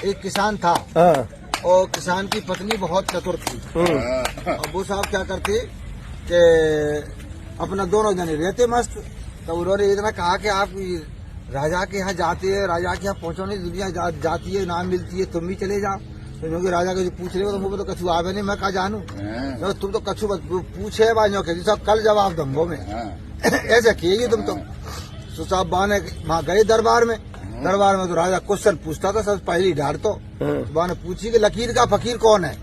एक किसान था और किसान की पत्नी बहुत चतुर थी। और वो साहब क्या करते कि अपना दोनों जने रहते मस्त। तो उन्होंने इतना कहा कि आप राजा के यहाँ जाते हैं, राजा के यहाँ पहुंचो नहीं, दुनिया जाती है, नाम मिलती है, तुम भी चले जाओ। तो क्योंकि राजा को जो पूछ रहे हो तो मुझे तो कछु आवे नहीं, मैं कहा जानू, तो तुम तो कछु पूछे बाइयों के सब कल जवाब दूंगो में ऐसे किए तुम तो साहब बाने वहाँ गए दरबार में तो राजा क्वेश्चन पूछता था, सब पहली डार तो बाने पूछी कि लकीर का फकीर कौन है।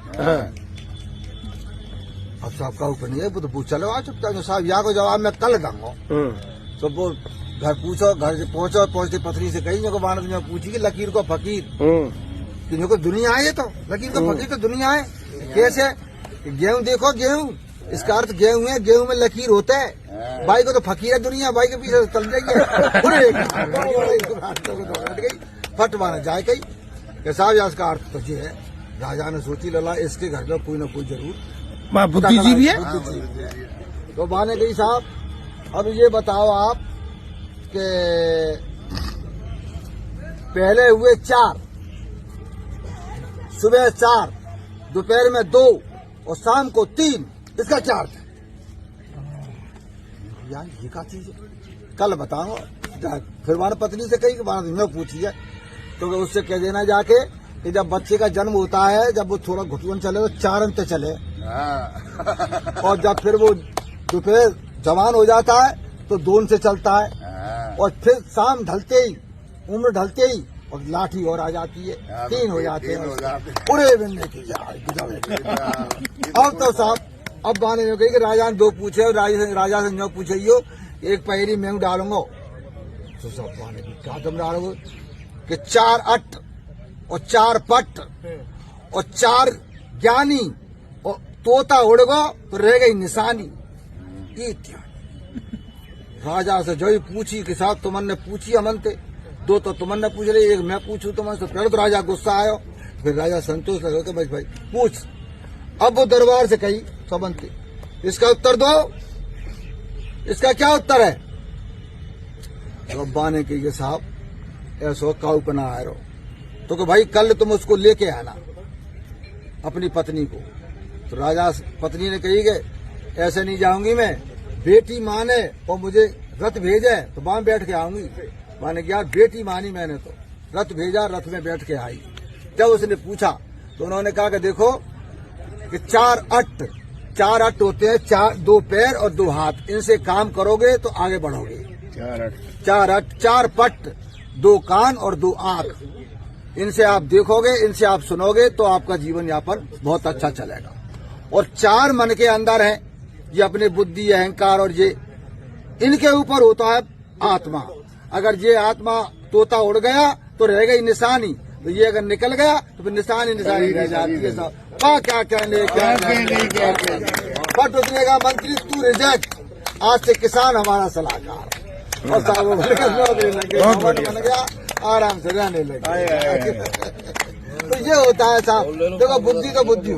अब साहब का ऊपर नहीं है, वो तो चलो आ चुपता साहब यहाँ को जवाब मैं कल दूंगा। तो वो घर पूछो, घर से पहुंचते पत्नी से कही जो बाने तुमने पूछी कि लकीर को फकीर कि को दुनिया है, तो लकीर को फकीर तो दुनिया है कैसे। गेहूं देखो, गेहूं इसका अर्थ गेहूं है, गेहूं में लकीर होता है, भाई को तो फकीर है दुनिया, भाई के पीछे चल जाइए फट माना जाए कही साहब इसका अर्थ तो ये है। राजा ने सोची लला इसके घर में कोई ना कोई जरूर बुद्धिजीवी है। तो बाने गई साहब अब ये बताओ आप के पहले हुए 4, सुबह 4, दोपहर में 2 और शाम को 3, इसका क्या अर्थ है यार, ये क्या चीज है कल बताओ। फिर मानो पत्नी से कही कि मानो पूछी है तो उससे कह देना जाके कि जब बच्चे का जन्म होता है, जब वो थोड़ा घुटवन चले तो 4 अंत चले और जब फिर वो दोपहर जवान हो जाता है तो 2 से चलता है और फिर शाम ढलते ही, उम्र ढलते ही और लाठी और आ जाती है, 3 हो जाते हैं पूरे बनने की। अब तो साहब अब बाने में कही कि राजा ने 2 पूछे और राजा से जो पूछे यो एक पैरी मैं डालूंगा। तो सब बाने की क्या तुम डालोगे कि 4 अट और 4 पट और 4 ज्ञानी और तोता उड़गो तो रह गई निशानी। राजा से जो ही पूछी कि साहब तुमने पूछी अमनते 2 तो तुमने पूछ रहे, एक मैं पूछू तुमने। तो पहले तो राजा गुस्सा आयो, फिर राजा संतोष लगे तो बस भाई पूछ। अब वो दरबार से कही सबंते इसका उत्तर दो, इसका क्या उत्तर है। तो बाने की ये साहब ऐसो काऊ पना आ रहो तो कि भाई कल तुम उसको लेके आना अपनी पत्नी को। तो राजा पत्नी ने कही कि ऐसे नहीं जाऊंगी मैं, बेटी माने और मुझे रथ भेजे तो वहां बैठ के आऊंगी। माने क्या बेटी मानी मैंने तो रथ भेजा, रथ में बैठ के आई। जब उसने पूछा तो उन्होंने कहा कि देखो कि 4 अट्ट होते हैं, 2 पैर और 2 हाथ, इनसे काम करोगे तो आगे बढ़ोगे। 4 अट्ट, 4 पट, 2 कान और 2 आंख, इनसे आप देखोगे, इनसे आप सुनोगे तो आपका जीवन यापन बहुत अच्छा चलेगा। और 4 मन के अंदर है, ये अपने बुद्धि, अहंकार और ये इनके ऊपर होता है आत्मा। अगर ये आत्मा तोता उड़ गया तो रह गई निशानी, तो ये अगर निकल गया तो फिर निशानी रह जाती है। सब क्या कहने बट उसने कहा मंत्री तू रिजेक्ट, आज से किसान हमारा सलाहकार। और साहब बन गया, आराम से रहने लगे। तो ये होता है साहब, देखो बुद्धि तो बुद्धि